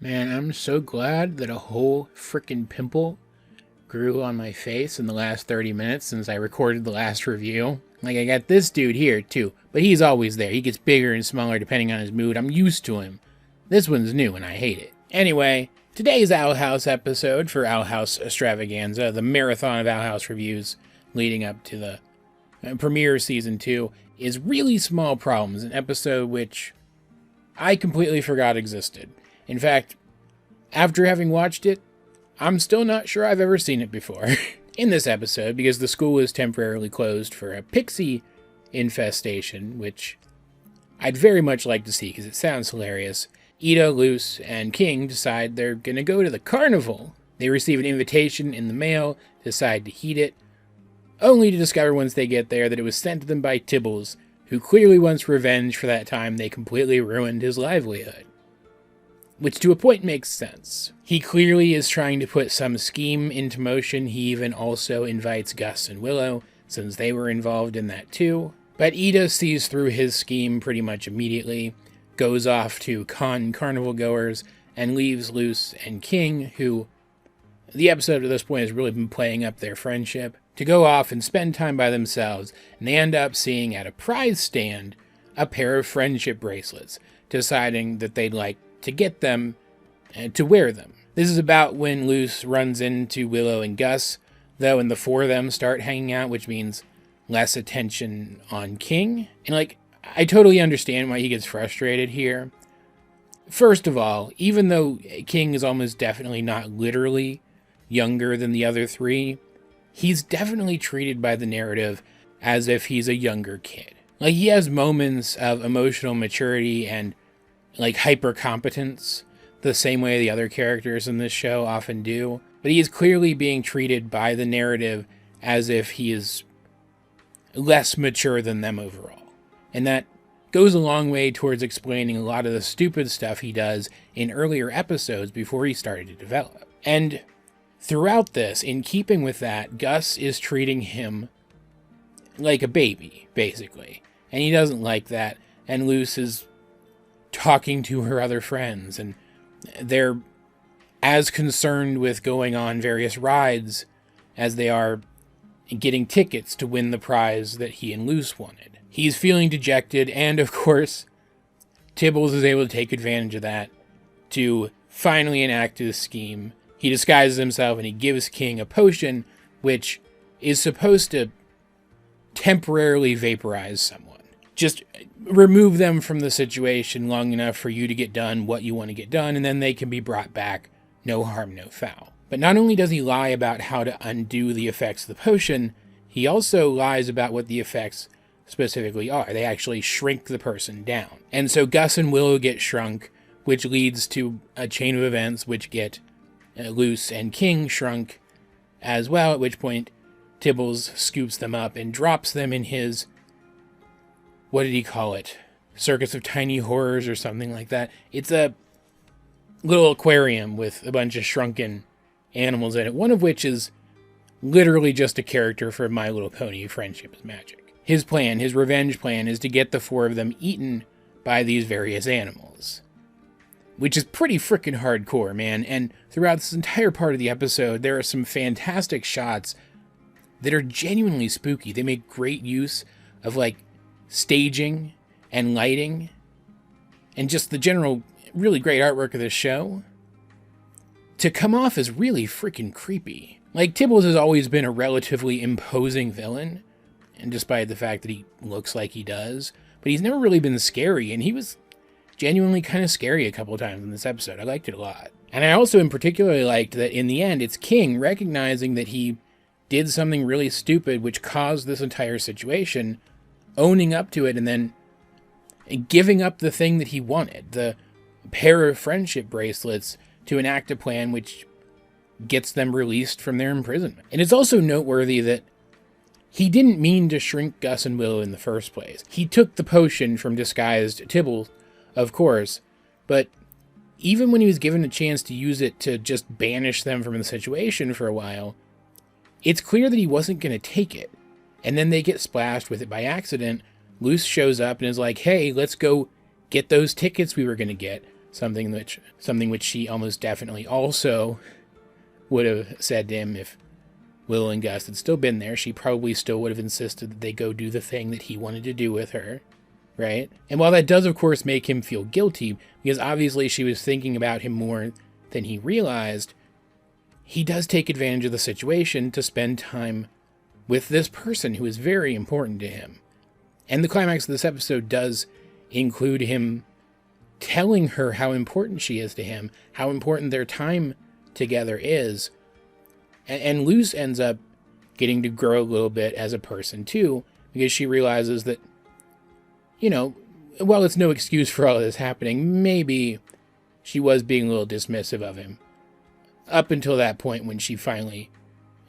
Man, I'm so glad that a whole frickin' pimple grew on my face in the last 30 minutes since I recorded the last review. Like, I got this dude here, too, but he's always there. He gets bigger and smaller depending on his mood. I'm used to him. This one's new and I hate it. Anyway, today's Owl House episode for Owl House Extravaganza, the marathon of Owl House reviews leading up to the premiere of Season 2, is Really Small Problems, an episode which I completely forgot existed. In fact, after having watched it, I'm still not sure I've ever seen it before. In this episode, because the school is temporarily closed for a pixie infestation, which I'd very much like to see because it sounds hilarious, Ida, Luce, and King decide they're going to go to the carnival. They receive an invitation in the mail, decide to heed it, only to discover once they get there that it was sent to them by Tibbles, who clearly wants revenge for that time they completely ruined his livelihood. Which to a point makes sense. He clearly is trying to put some scheme into motion. He even also invites Gus and Willow, since they were involved in that too. But Ida sees through his scheme pretty much immediately, goes off to con carnival goers, and leaves Luce and King, who the episode at this point has really been playing up their friendship, to go off and spend time by themselves, and they end up seeing at a prize stand a pair of friendship bracelets, deciding that they'd like to get them and to wear them. This is about when Luce runs into Willow and Gus, though, and the four of them start hanging out, which means less attention on King. And I totally understand why he gets frustrated here. First of all, even though King is almost definitely not literally younger than the other three, he's definitely treated by the narrative as if he's a younger kid. He has moments of emotional maturity and hyper competence, the same way the other characters in this show often do, but he is clearly being treated by the narrative as if he is less mature than them overall. And that goes a long way towards explaining a lot of the stupid stuff he does in earlier episodes before he started to develop. And throughout this, in keeping with that, Gus is treating him like a baby, basically. And he doesn't like that, and Luce is talking to her other friends, and they're as concerned with going on various rides as they are getting tickets to win the prize that he and Luce wanted. He's feeling dejected, and of course, Tibbles is able to take advantage of that to finally enact his scheme. He disguises himself and he gives King a potion which is supposed to temporarily vaporize someone. Just remove them from the situation long enough for you to get done what you want to get done, and then they can be brought back, no harm, no foul. But not only does he lie about how to undo the effects of the potion, he also lies about what the effects specifically are. They actually shrink the person down. And so Gus and Willow get shrunk, which leads to a chain of events which get Luce and King shrunk as well, at which point Tibbles scoops them up and drops them in his, what did he call it? Circus of Tiny Horrors or something like that. It's a little aquarium with a bunch of shrunken animals in it, one of which is literally just a character from My Little Pony, Friendship is Magic. His plan, his revenge plan, is to get the four of them eaten by these various animals, which is pretty freaking hardcore, man. And throughout this entire part of the episode, there are some fantastic shots that are genuinely spooky. They make great use of staging and lighting and just the general really great artwork of this show to come off as really freaking creepy. Tibbles has always been a relatively imposing villain, and despite the fact that he looks like he does, but he's never really been scary, and he was genuinely kind of scary a couple of times in this episode. I liked it a lot. And I also in particular liked that in the end it's King recognizing that he did something really stupid which caused this entire situation, owning up to it, and then giving up the thing that he wanted, the pair of friendship bracelets, to enact a plan which gets them released from their imprisonment. And it's also noteworthy that he didn't mean to shrink Gus and Willow in the first place. He took the potion from disguised Tibbles, of course, but even when he was given a chance to use it to just banish them from the situation for a while, it's clear that he wasn't going to take it. And then they get splashed with it by accident. Luce shows up and is like, hey, let's go get those tickets we were going to get. something which she almost definitely also would have said to him if Willow and Gus had still been there. She probably still would have insisted that they go do the thing that he wanted to do with her, right? And while that does, of course, make him feel guilty, because obviously she was thinking about him more than he realized, he does take advantage of the situation to spend time with this person who is very important to him. And the climax of this episode does include him telling her how important she is to him, how important their time together is. And Luce ends up getting to grow a little bit as a person too, because she realizes that, while it's no excuse for all of this happening, maybe she was being a little dismissive of him. Up until that point when she finally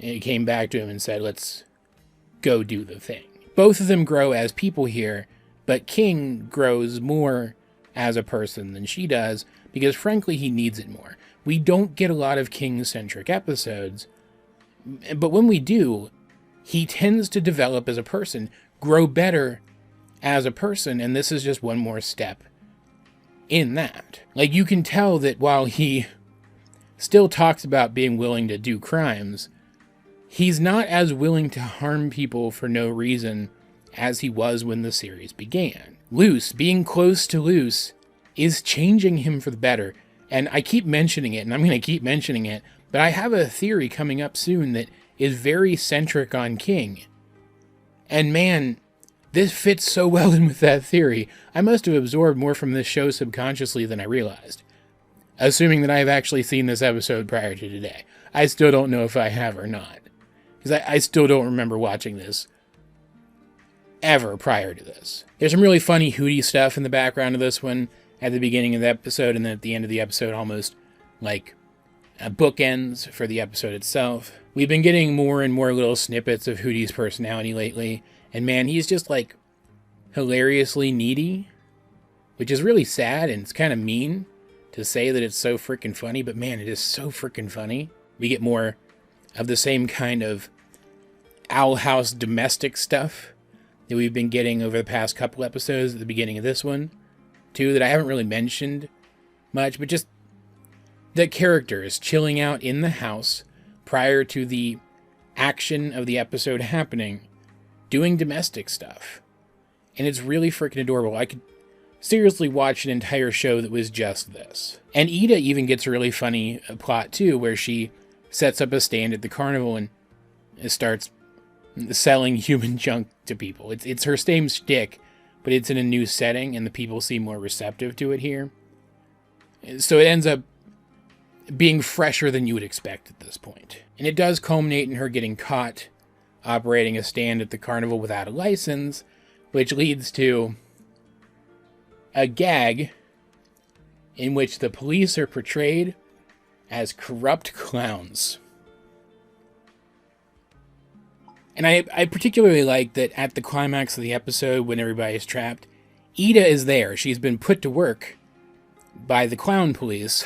came back to him and said, let's go do the thing. Both of them grow as people here, but King grows more as a person than she does, because frankly he needs it more. We don't get a lot of King-centric episodes, but when we do, he tends to develop as a person, grow better as a person, and this is just one more step in that. Like, you can tell that while he still talks about being willing to do crimes, he's not as willing to harm people for no reason as he was when the series began. Luce, being close to Luce, is changing him for the better, and I keep mentioning it, and I'm going to keep mentioning it, but I have a theory coming up soon that is very centric on King. And man, this fits so well in with that theory. I must have absorbed more from this show subconsciously than I realized. Assuming that I have actually seen this episode prior to today. I still don't know if I have or not. Because I still don't remember watching this ever prior to this. There's some really funny Hootie stuff in the background of this one at the beginning of the episode, and then at the end of the episode, almost like bookends for the episode itself. We've been getting more and more little snippets of Hootie's personality lately, and man, he's just like hilariously needy, which is really sad, and it's kind of mean to say that it's so freaking funny, but man, it is so freaking funny. We get more of the same kind of Owl House domestic stuff that we've been getting over the past couple episodes at the beginning of this one, too, that I haven't really mentioned much, but just the characters chilling out in the house prior to the action of the episode happening, doing domestic stuff. And it's really freaking adorable. I could seriously watch an entire show that was just this. And Ida even gets a really funny plot too, where she sets up a stand at the carnival and starts selling human junk to people. It's her same shtick, but it's in a new setting, and the people seem more receptive to it here. So it ends up being fresher than you would expect at this point. And it does culminate in her getting caught operating a stand at the carnival without a license, which leads to a gag in which the police are portrayed as corrupt clowns. And I particularly like that at the climax of the episode, when everybody's trapped, Ida is there. She's been put to work by the clown police.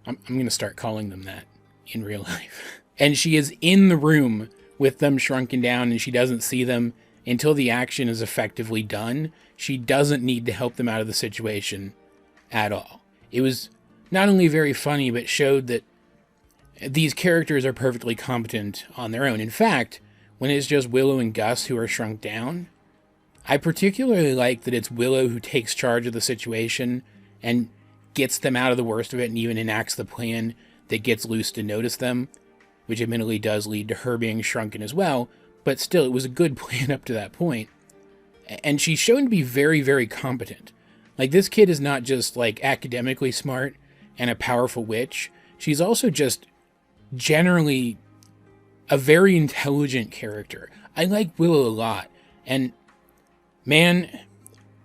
I'm going to start calling them that in real life. And she is in the room with them shrunken down, and she doesn't see them until the action is effectively done. She doesn't need to help them out of the situation at all. It was not only very funny, but showed that these characters are perfectly competent on their own. In fact, when it's just Willow and Gus who are shrunk down, I particularly like that it's Willow who takes charge of the situation and gets them out of the worst of it, and even enacts the plan that gets Luce to notice them, which admittedly does lead to her being shrunken as well, but still, it was a good plan up to that point. And she's shown to be very, very competent. Like, this kid is not just, like, academically smart and a powerful witch. She's also just generally a very intelligent character. I like Willow a lot. And, man,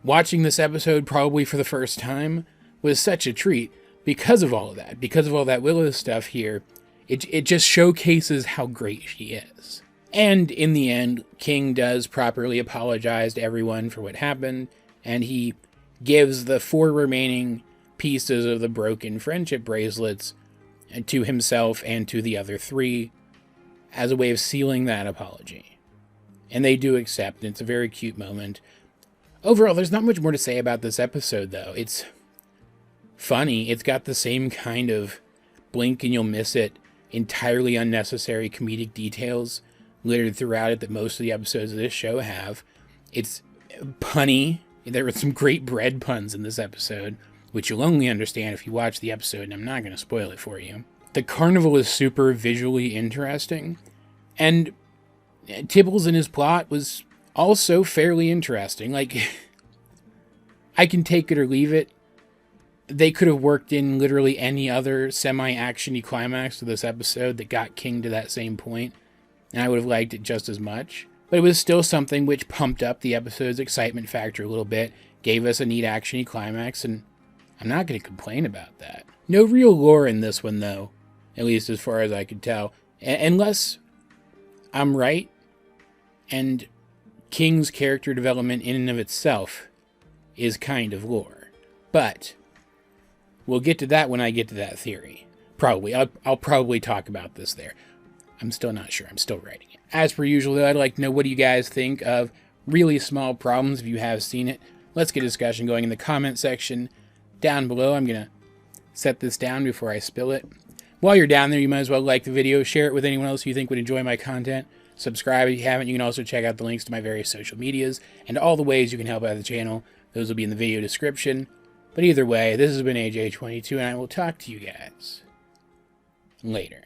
watching this episode probably for the first time was such a treat because of all of that. Because of all that Willow stuff here, it just showcases how great she is. And in the end, King does properly apologize to everyone for what happened, and he gives the 4 remaining pieces of the broken friendship bracelets to himself and to the other 3 as a way of sealing that apology. And they do accept, and it's a very cute moment. Overall, there's not much more to say about this episode, though. It's funny. It's got the same kind of blink and you'll miss it, entirely unnecessary comedic details littered throughout it that most of the episodes of this show have. It's punny. There were some great bread puns in this episode, which you'll only understand if you watch the episode, and I'm not going to spoil it for you. The carnival is super visually interesting, and Tibbles and his plot was also fairly interesting. Like, I can take it or leave it. They could have worked in literally any other semi-action-y climax to this episode that got King to that same point, and I would have liked it just as much. But it was still something which pumped up the episode's excitement factor a little bit, gave us a neat action-y climax, and I'm not going to complain about that. No real lore in this one, though, at least as far as I could tell, unless I'm right, and King's character development in and of itself is kind of lore. But we'll get to that when I get to that theory. Probably. I'll probably talk about this there. I'm still not sure. I'm still writing it. As per usual, though, I'd like to know, what do you guys think of Really Small Problems if you have seen it? Let's get a discussion going in the comment section down below. I'm going to set this down before I spill it. While you're down there, you might as well like the video, share it with anyone else you think would enjoy my content. Subscribe if you haven't. You can also check out the links to my various social medias and all the ways you can help out the channel. Those will be in the video description. But either way, this has been AJ22, and I will talk to you guys later.